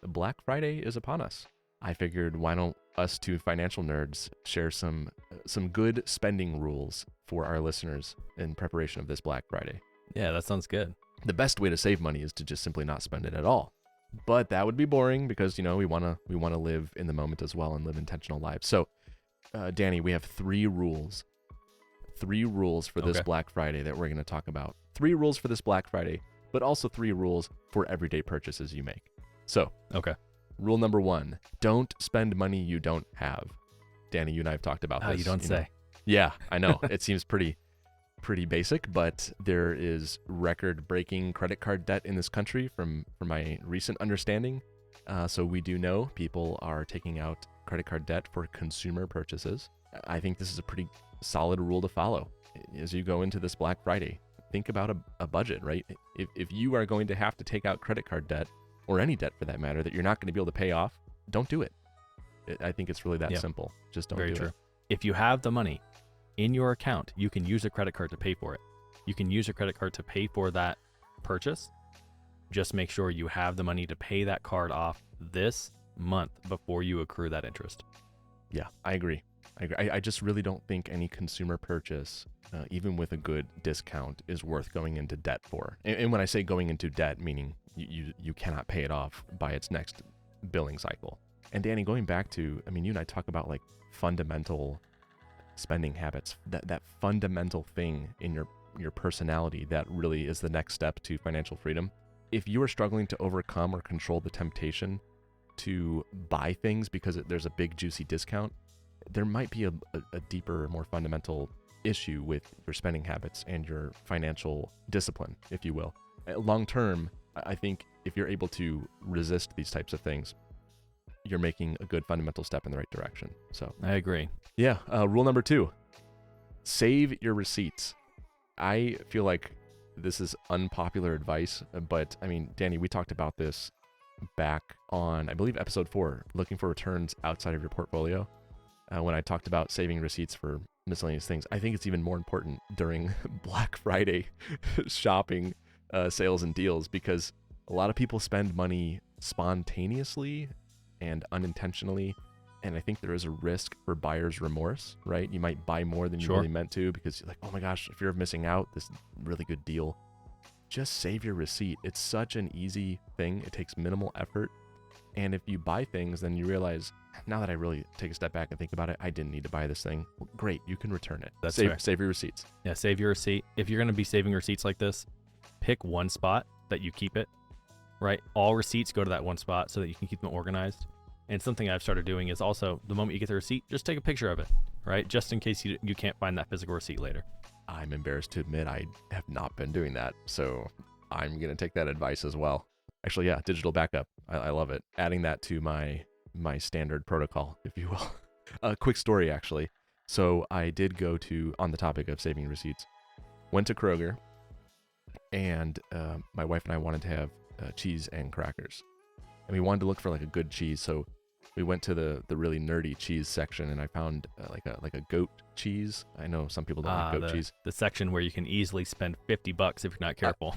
Black Friday is upon us. I figured, why don't us two financial nerds share some good spending rules for our listeners in preparation of this Black Friday. Yeah, that sounds good. The best way to save money is to just simply not spend it at all. But that would be boring because, we want to live in the moment as well and live intentional lives. So, Danny, we have three rules for this Black Friday that we're going to talk about. 3 rules for this Black Friday, but also 3 rules for everyday purchases you make. So, rule number 1, don't spend money you don't have. Danny, you and I have talked about this. You don't say. Yeah, I know. It seems pretty basic, but there is record-breaking credit card debt in this country from my recent understanding. So we do know people are taking out credit card debt for consumer purchases. I think this is a pretty solid rule to follow as you go into this Black Friday. Think about a budget, right? If you are going to have to take out credit card debt, or any debt for that matter, that you're not going to be able to pay off, don't do it. I think it's really that simple. Just don't do it. Very true. If you have the money in your account, you can use a credit card to pay for it. You can use a credit card to pay for that purchase. Just make sure you have the money to pay that card off this month before you accrue that interest. Yeah, I agree. I just really don't think any consumer purchase, even with a good discount, is worth going into debt for. And when I say going into debt, meaning you cannot pay it off by its next billing cycle. And Danny, going back to, you and I talk about like fundamental spending habits, that fundamental thing in your personality that really is the next step to financial freedom. If you are struggling to overcome or control the temptation to buy things because there's a big juicy discount, there might be a deeper, more fundamental issue with your spending habits and your financial discipline, if you will. Long term, I think if you're able to resist these types of things, you're making a good fundamental step in the right direction. So I agree. Yeah. Rule number 2, save your receipts. I feel like this is unpopular advice, but Danny, we talked about this back on, I believe, episode 4, looking for returns outside of your portfolio. When I talked about saving receipts for miscellaneous things, I think it's even more important during Black Friday shopping sales and deals, because a lot of people spend money spontaneously and unintentionally, and I think there is a risk for buyer's remorse, right? You might buy more than you really meant to because you're like, oh my gosh, fear of missing out, this really good deal. Just save your receipt. It's such an easy thing. It takes minimal effort. And if you buy things, then you realize, now that I really take a step back and think about it, I didn't need to buy this thing. Well, great, you can return it. That's fair. Save your receipts. Yeah, save your receipt. If you're going to be saving receipts like this, pick one spot that you keep it, right? All receipts go to that one spot so that you can keep them organized. And something I've started doing is also, the moment you get the receipt, just take a picture of it, right? Just in case you can't find that physical receipt later. I'm embarrassed to admit I have not been doing that, so I'm going to take that advice as well. Actually, yeah, digital backup. I love it. Adding that to my standard protocol, if you will. A quick story, actually. So I did go to, on the topic of saving receipts, went to Kroger, and my wife and I wanted to have cheese and crackers. And we wanted to look for like a good cheese, so we went to the really nerdy cheese section, and I found like a goat cheese. I know some people don't like goat cheese. The section where you can easily spend $50 if you're not careful.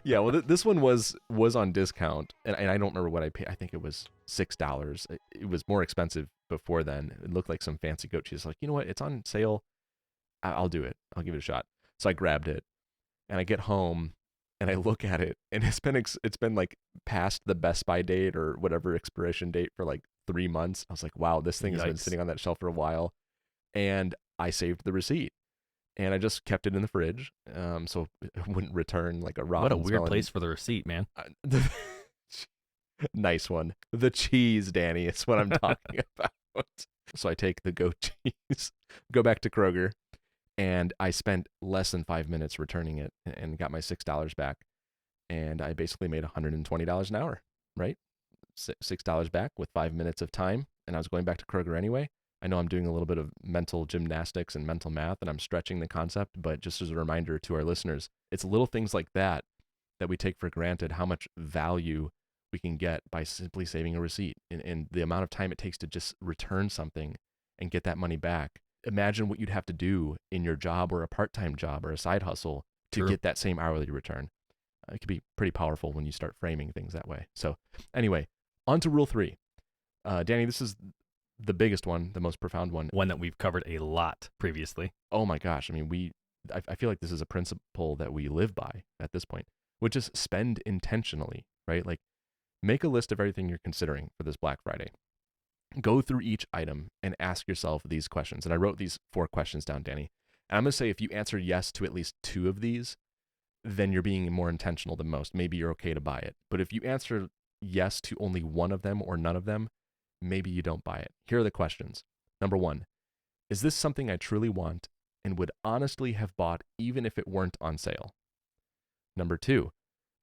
Yeah, well, this one was on discount, and I don't remember what I paid. I think it was $6. It was more expensive before then. It looked like some fancy goat cheese. Like, you know what? It's on sale. I'll do it. I'll give it a shot. So I grabbed it, and I get home, and I look at it, and it's been like past the Best By date or whatever expiration date for like 3 months. I was like, wow, this thing has been sitting on that shelf for a while. And I saved the receipt, and I just kept it in the fridge, so it wouldn't return like a rotten. What a weird place for the receipt, man. Nice one. The cheese, Danny, is what I'm talking about. So I take the goat cheese, go back to Kroger, and I spent less than 5 minutes returning it and got my $6 back. And I basically made $120 an hour, right? $6 back with 5 minutes of time. And I was going back to Kroger anyway. I know I'm doing a little bit of mental gymnastics and mental math, and I'm stretching the concept, but just as a reminder to our listeners, it's little things like that we take for granted, how much value we can get by simply saving a receipt, and the amount of time it takes to just return something and get that money back. Imagine what you'd have to do in your job or a part-time job or a side hustle to get that same hourly return. It can be pretty powerful when you start framing things that way. So anyway, on to rule 3. Danny, this is the biggest one, the most profound one. One that we've covered a lot previously. Oh my gosh. I mean, I feel like this is a principle that we live by at this point, which is spend intentionally, right? Like, make a list of everything you're considering for this Black Friday. Go through each item and ask yourself these questions. And I wrote these 4 questions down, Danny. And I'm going to say if you answer yes to at least 2 of these, then you're being more intentional than most. Maybe you're okay to buy it. But if you answer yes to only 1 of them or none of them, maybe you don't buy it. Here are the questions. Number 1, is this something I truly want and would honestly have bought even if it weren't on sale? Number 2,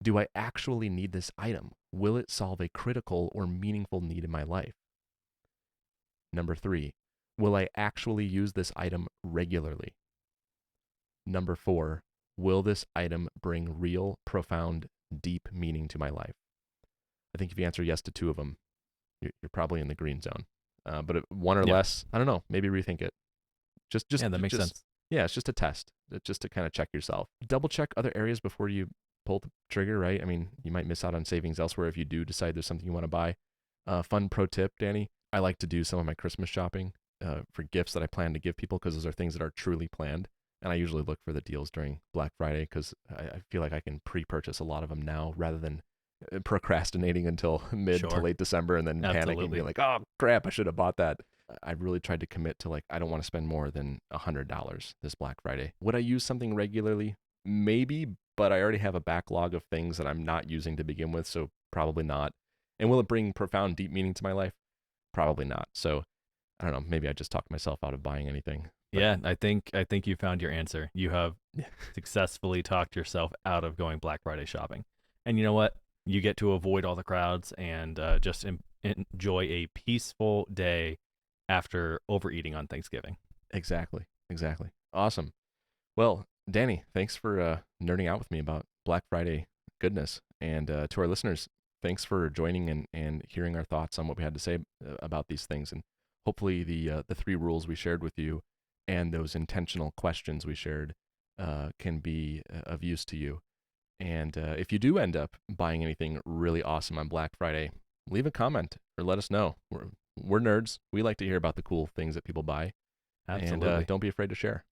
do I actually need this item? Will it solve a critical or meaningful need in my life? Number 3, will I actually use this item regularly? Number 4, will this item bring real, profound, deep meaning to my life? I think if you answer yes to 2 of them, you're probably in the green zone. But if 1 or less, I don't know, maybe rethink it. Just Yeah, that makes sense. Yeah, it's just a test, just to kind of check yourself. Double check other areas before you pull the trigger, right? I mean, you might miss out on savings elsewhere if you do decide there's something you want to buy. Fun pro tip, Danny, I like to do some of my Christmas shopping for gifts that I plan to give people because those are things that are truly planned. And I usually look for the deals during Black Friday because I feel like I can pre-purchase a lot of them now rather than procrastinating until mid to late December and then panicking and being like, oh crap, I should have bought that. I really tried to commit to, like, I don't want to spend more than $100 this Black Friday. Would I use something regularly? Maybe, but I already have a backlog of things that I'm not using to begin with, so probably not. And will it bring profound, deep meaning to my life? Probably not. So I don't know. Maybe I just talked myself out of buying anything. But yeah, I think you found your answer. You have successfully talked yourself out of going Black Friday shopping. And you know what? You get to avoid all the crowds and just enjoy a peaceful day after overeating on Thanksgiving. Exactly. Awesome. Well, Danny, thanks for nerding out with me about Black Friday goodness. And to our listeners, thanks for joining and hearing our thoughts on what we had to say about these things. And hopefully the 3 rules we shared with you and those intentional questions we shared can be of use to you. And if you do end up buying anything really awesome on Black Friday, leave a comment or let us know. We're nerds. We like to hear about the cool things that people buy. Absolutely. And don't be afraid to share.